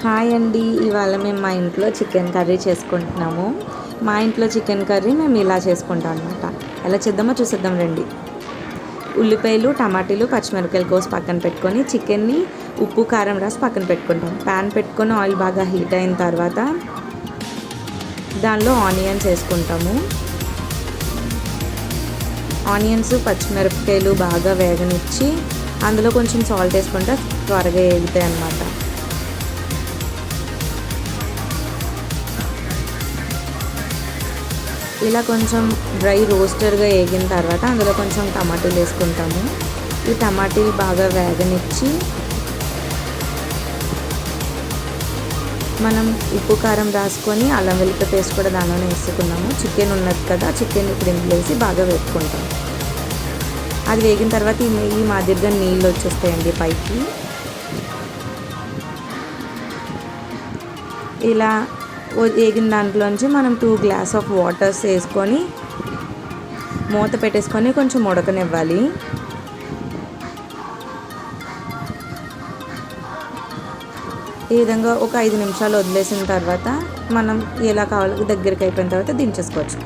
Hi అండి. ఇవాళ మేము మా ఇంట్లో చికెన్ కర్రీ చేసుకుంటున్నాము. మా ఇంట్లో చికెన్ కర్రీ మేము ఇలా చేసుకుంటాం అనమాట. ఎలా చేద్దామో చూసేద్దాం రండి. ఉల్లిపాయలు, టమాటీలు, పచ్చిమిరపకాయలు కోసి పక్కన పెట్టుకొని చికెన్ని ఉప్పు కారం రాసి పక్కన పెట్టుకుంటాం. ప్యాన్ పెట్టుకొని ఆయిల్ బాగా హీట్ అయిన తర్వాత దానిలో ఆనియన్స్ వేసుకుంటాము. ఆనియన్స్, పచ్చిమిరపకాయలు బాగా వేగనిచ్చి అందులో కొంచెం సాల్ట్ వేసుకుంటే త్వరగా వేగుతాయి అన్నమాట. ఇలా కొంచెం డ్రై రోస్టర్గా వేగిన తర్వాత అందులో కొంచెం టమాటీలు వేసుకుంటాము. ఈ టమాటీలు బాగా వేగనిచ్చి మనం ఉప్పు కారం రాసుకొని అల్లం వెల్లుల్లి పేస్ట్ కూడా దానిలోనే వేసుకున్నాము. చికెన్ ఉన్నది కదా, చికెన్ ఇప్పుడు ఇందులో వేసి బాగా వేపుకుంటాం. అది వేగిన తర్వాత ఈ మాదిరిగా నీళ్ళు వచ్చేస్తాయండి పైకి. ఇలా వేగిన దాంట్లోంచి మనం 2 గ్లాస్ ఆఫ్ వాటర్స్ వేసుకొని మూత పెట్టేసుకొని కొంచెం ఉడకనివ్వాలి. ఈ విధంగా ఒక 5 నిమిషాలు వదిలేసిన తర్వాత మనం ఎలా కావాలో దగ్గరికి అయిపోయిన తర్వాత దించేసుకోవచ్చు.